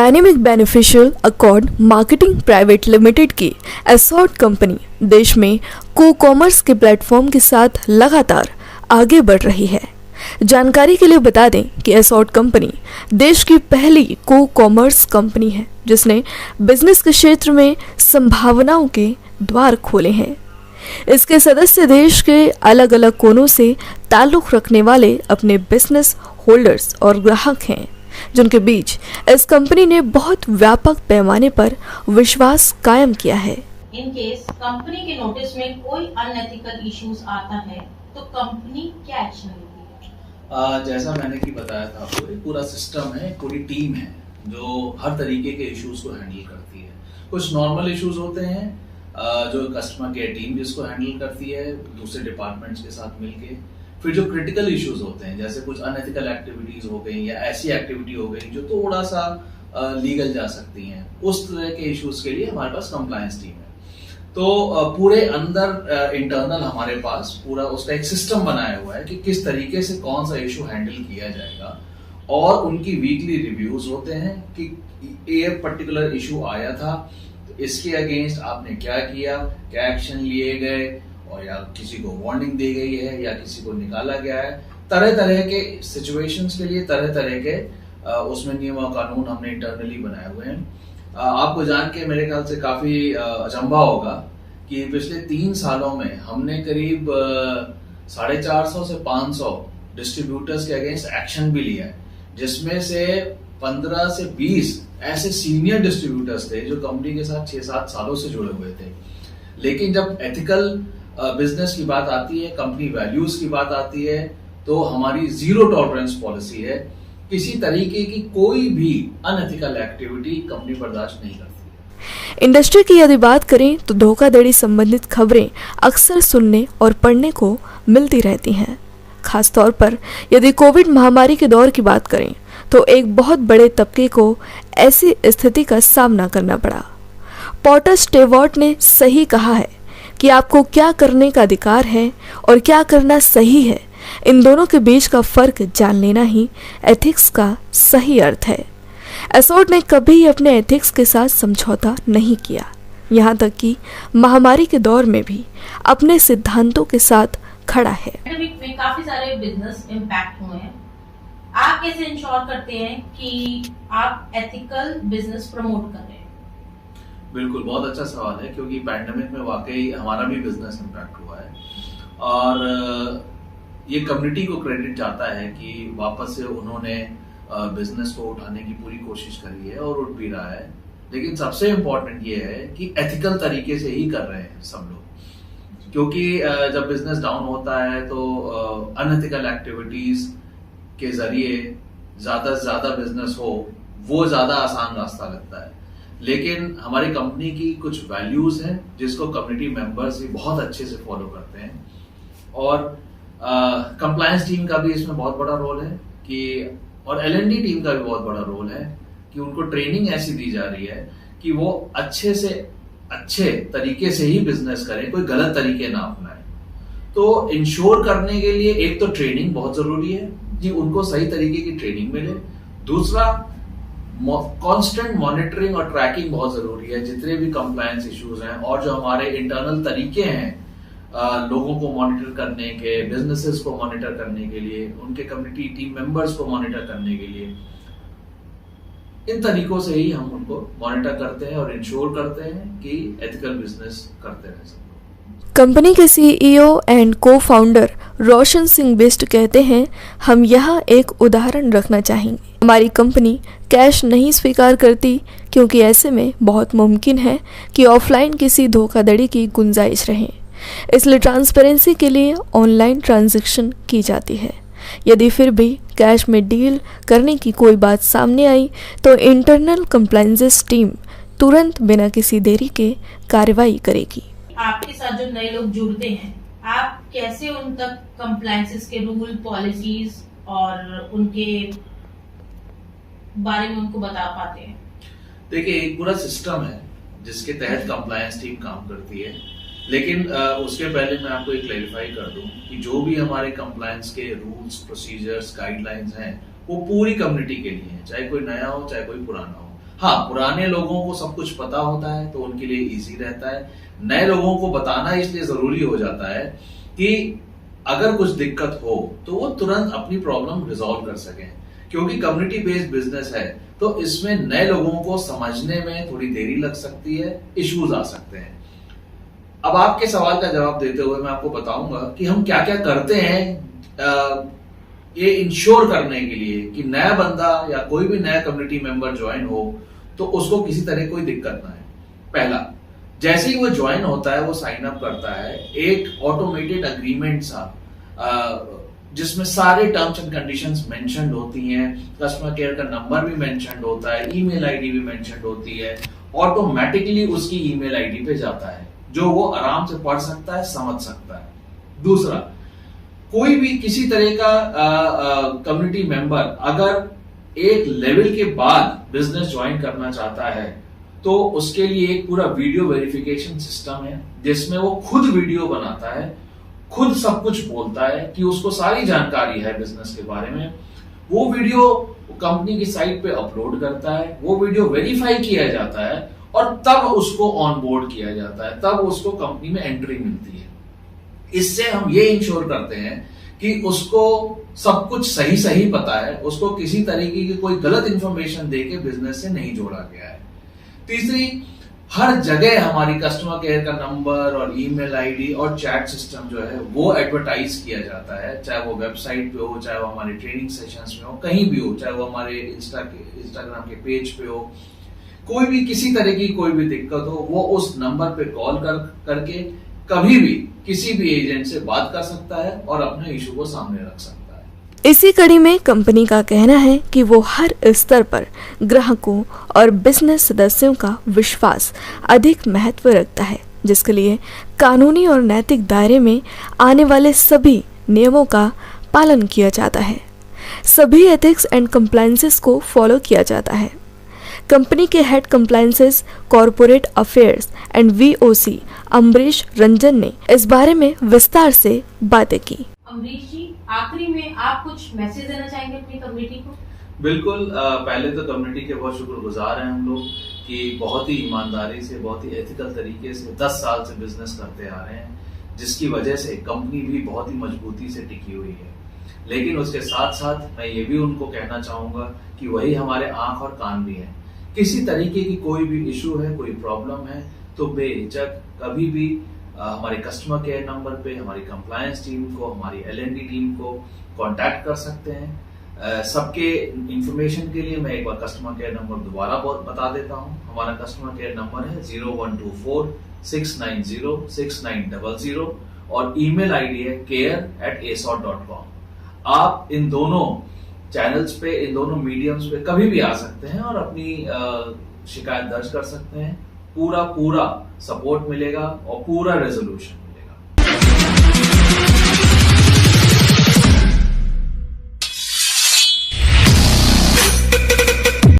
Dynamic beneficial accord marketing private limited की एसॉर्ट company देश में को-कॉमर्स के प्लेटफॉर्म के साथ लगातार आगे बढ़ रही है। जानकारी के लिए बता दें कि एसॉर्ट कंपनी देश की पहली को-कॉमर्स कंपनी है जिसने बिजनेस के क्षेत्र में संभावनाओं के द्वार खोले हैं। इसके सदस्य देश के अलग अलग कोनों से ताल्लुक़ रखने वाले अपने बिजनेस होल्डर्स और ग्राहक हैं, जिनके बीच इस कंपनी ने बहुत व्यापक पैमाने पर विश्वास कायम किया है। इन केस कंपनी के नोटिस में कोई अनएथिकल इश्यूज आता है तो कंपनी क्या एक्शन लेती है? जैसा मैंने कि बताया था आपको, एक पूरा सिस्टम है, पूरी टीम है जो हर तरीके के इश्यूज को हैंडल करती है। कुछ नॉर्मल इश्यूज होते हैं जो कस्टमर केयर टीम जिसको हैंडल करती है दूसरे डिपार्टमेंट्स के साथ मिलके। फिर जो क्रिटिकल इश्यूज होते हैं जैसे कुछ अनएथिकल एक्टिविटीज हो गई या ऐसी एक्टिविटी हो गई जो थोड़ा सा लीगल जा सकती हैं, उस तरह के इश्यूज के लिए हमारे पास कंप्लायंस टीम है। तो पूरे अंदर इंटरनल हमारे पास पूरा उसका एक सिस्टम बनाया हुआ है कि किस तरीके से कौन सा इशू हैंडल किया जाएगा, और उनकी वीकली रिव्यूज होते हैं कि ये पर्टिकुलर इशू आया था तो इसके अगेंस्ट आपने क्या किया, क्या एक्शन लिए गए, और या किसी को वार्निंग दी गई है या किसी को निकाला गया है। तरह तरह के सिचुएशंस के लिए तरह तरह के उसमें नियम और कानून हमने इंटरनली बनाए हुए हैं। आपको जान के मेरे ख्याल से काफी अचंभा होगा कि पिछले 3 सालों में हमने करीब 450 से 500 डिस्ट्रीब्यूटर्स के अगेंस्ट एक्शन भी लिया है, जिसमें से 15 से 20 ऐसे सीनियर डिस्ट्रीब्यूटर्स थे जो कंपनी के साथ 6-7 सालों से जुड़े हुए थे। लेकिन जब एथिकल बिजनेस की बात आती है, कंपनी वैल्यूज की बात आती है, तो हमारी जीरो टॉलरेंस पॉलिसी है। किसी तरीके की कोई भी अनएथिकल एक्टिविटी कंपनी बर्दाश्त नहीं करती। इंडस्ट्री की यदि बात करें तो धोखाधड़ी संबंधित खबरें अक्सर सुनने और पढ़ने को मिलती रहती हैं। खासतौर पर यदि कोविड महामारी के दौर की बात करें तो एक बहुत बड़े तबके को ऐसी स्थिति का सामना करना पड़ा। पॉटर स्टेवर्ट ने सही कहा है कि आपको क्या करने का अधिकार है और क्या करना सही है, इन दोनों के बीच का फर्क जान लेना ही एथिक्स का सही अर्थ है। एसॉर्ट ने कभी अपने एथिक्स के साथ समझौता नहीं किया, यहाँ तक कि महामारी के दौर में भी अपने सिद्धांतों के साथ खड़ा है। पैंडेमिक में काफी सारे बिजनेस इम्पैक्ट हुए हैं। आप कैसे इंश्योर करते हैं कि आप एथिकल बिजनेस प्रमोट कर रहे हैं? बिल्कुल, बहुत अच्छा सवाल है, क्योंकि पैंडेमिक में वाकई हमारा भी बिजनेस इम्पैक्ट हुआ है और ये कम्युनिटी को क्रेडिट जाता है कि वापस से उन्होंने बिजनेस को उठाने की पूरी कोशिश करी है और उठ भी रहा है। लेकिन सबसे इम्पोर्टेंट ये है कि एथिकल तरीके से ही कर रहे हैं सब लोग, क्योंकि जब बिजनेस डाउन होता है तो अनएथिकल एक्टिविटीज के जरिए ज्यादा से ज्यादा बिजनेस हो वो ज्यादा आसान रास्ता लगता है। लेकिन हमारी कंपनी की कुछ वैल्यूज हैं जिसको कम्युनिटी मेंबर्स भी बहुत अच्छे से फॉलो करते हैं, और कंप्लायंस टीम का भी इसमें बहुत बड़ा रोल है कि, और L&D टीम का भी बहुत बड़ा रोल है कि उनको ट्रेनिंग ऐसी दी जा रही है कि वो अच्छे से अच्छे तरीके से ही बिजनेस करें, कोई गलत तरीके ना अपनाएं। तो इंश्योर करने के लिए एक तो ट्रेनिंग बहुत जरूरी है कि उनको सही तरीके की ट्रेनिंग मिले। दूसरा, कांस्टेंट मॉनिटरिंग और ट्रैकिंग बहुत जरूरी है, जितने भी कंप्लायंस इश्यूज हैं और जो हमारे इंटरनल तरीके हैं लोगों को मॉनिटर करने के, बिजनेसेस को मॉनिटर करने के लिए, उनके कम्युनिटी टीम मेंबर्स को मॉनिटर करने के लिए, इन तरीकों से ही हम उनको मॉनिटर करते हैं और इंश्योर करते हैं कि एथिकल बिजनेस करते रहे सब। कंपनी के सीईओ एंड को फाउंडर रोशन सिंह बिष्ट कहते हैं, हम यहाँ एक उदाहरण रखना चाहेंगे। हमारी कंपनी कैश नहीं स्वीकार करती क्योंकि ऐसे में बहुत मुमकिन है कि ऑफलाइन किसी धोखाधड़ी की गुंजाइश रहे, इसलिए ट्रांसपेरेंसी के लिए ऑनलाइन ट्रांजैक्शन की जाती है। यदि फिर भी कैश में डील करने की कोई बात सामने आई तो इंटरनल कंप्लायंस टीम तुरंत बिना किसी देरी के कार्रवाई करेगी। आपके साथ जो नए लोग जुड़ते हैं, आप कैसे उन तक कंप्लायंसेस के रूल, पॉलिसीज और उनके बारे में उनको बता पाते हैं? देखिए, एक पूरा सिस्टम है जिसके तहत कंप्लायंस टीम काम करती है। लेकिन उसके पहले मैं आपको एक क्लैरिफाई कर दूं कि जो भी हमारे कंप्लायंस के रूल्स, प्रोसीजर्स, गाइडलाइंस हैं वो पूरी कम्युनिटी के लिए है, चाहे कोई नया हो चाहे कोई पुराना हो। हाँ, पुराने लोगों को सब कुछ पता होता है तो उनके लिए इजी रहता है। नए लोगों को बताना इसलिए जरूरी हो जाता है कि अगर कुछ दिक्कत हो तो वो तुरंत अपनी प्रॉब्लम रिजॉल्व कर सकें, क्योंकि कम्युनिटी बेस्ड बिजनेस है तो इसमें नए लोगों को समझने में थोड़ी देरी लग सकती है, इश्यूज आ सकते हैं। अब आपके सवाल का जवाब देते हुए मैं आपको बताऊंगा कि हम क्या क्या करते हैं ये इंश्योर करने के लिए कि नया बंदा या कोई भी नया कम्युनिटी मेंबर ज्वाइन हो तो उसको किसी तरह कोई दिक्कत ना है। पहला, जैसे ही वो ज्वाइन होता है, वो साइन अप करता है, एक ऑटोमेटेड अग्रीमेंट सा जिसमें सारे टर्म्स एंड कंडीशंस मेंशन्ड होती हैं, कस्टमर केयर का नंबर भी मेंशन्ड होता है, ईमेल आईडी भी मेंशन्ड होती है, ऑटोमेटिकली उसकी ईमेल आईडी पे जाता है, जो वो आराम से पढ़ सकता है, समझ सकता है। दूसरा, कोई भी किसी तरह का कम्युनिटी मेंबर अगर एक लेवल के बाद बिजनेस ज्वाइन करना चाहता है तो उसके लिए एक पूरा वीडियो वेरिफिकेशन सिस्टम है, जिसमें वो खुद वीडियो बनाता है, खुद सब कुछ बोलता है कि उसको सारी जानकारी है बिजनेस के बारे में। वो वीडियो कंपनी की साइट पे अपलोड करता है, वो वीडियो वेरीफाई किया जाता है और तब उसको ऑन बोर्ड किया जाता है, तब उसको कंपनी में एंट्री मिलती है। इससे हम ये इंश्योर करते हैं कि उसको सब कुछ सही सही पता है, उसको किसी तरीके की कोई गलत इंफॉर्मेशन देके बिजनेस से नहीं जोड़ा गया है। तीसरी, हर जगह हमारी कस्टमर केयर का नंबर और ईमेल आईडी और चैट सिस्टम जो है वो एडवर्टाइज किया जाता है, चाहे वो वेबसाइट पे हो, चाहे वो हमारे ट्रेनिंग सेशंस में हो, कहीं भी हो, चाहे वो हमारे इंस्टाग्राम के पेज पे हो। कोई भी किसी तरह की कोई भी दिक्कत हो, वो उस नंबर पे कॉल करके कभी भी किसी भी एजेंट से बात कर सकता है और अपने इशू को सामने रख सकता है। इसी कड़ी में कंपनी का कहना है कि वो हर स्तर पर ग्राहकों और बिजनेस सदस्यों का विश्वास अधिक महत्व रखता है, जिसके लिए कानूनी और नैतिक दायरे में आने वाले सभी नियमों का पालन किया जाता है। सभी एथिक्स एंड कंप्लायंसेस को फॉलो किया जाता है। कंपनी के head compliances corporate affairs and VOC Amrish Ranjan ने इस बारे में विस्तार से बातें की। अमरीश जी, आखिरी में आप कुछ मैसेज देना चाहेंगे अपनी कम्युनिटी को? बिल्कुल, पहले तो कम्युनिटी के बहुत शुक्रगुजार हैं हम लोग कि बहुत ही ईमानदारी से, बहुत ही एथिकल तरीके से 10 साल से बिजनेस करते आ रहे हैं, जिसकी वजह से कंपनी भी बहुत ही मजबूती से टिकी हुई है। लेकिन उसके साथ साथ मैं ये भी उनको कहना चाहूंगा कि वही हमारे आंख और कान भी हैं। किसी तरीके की कोई भी इशू है, कोई प्रॉब्लम है तो बेहिचक कभी भी हमारे कस्टमर केयर नंबर पे हमारी कंप्लायंस टीम को, हमारी एल&डी टीम को कांटेक्ट कर सकते हैं। सबके इंफॉर्मेशन के लिए मैं एक बार कस्टमर केयर नंबर दोबारा बता देता हूं। हमारा कस्टमर केयर नंबर है 0124 690 6900 और ईमेल आईडी है care@asot.com। आप इन दोनों चैनल्स पे, इन दोनों मीडियम्स पे कभी भी आ सकते हैं और अपनी शिकायत दर्ज कर सकते हैं। पूरा सपोर्ट मिलेगा और पूरा रेजोल्यूशन।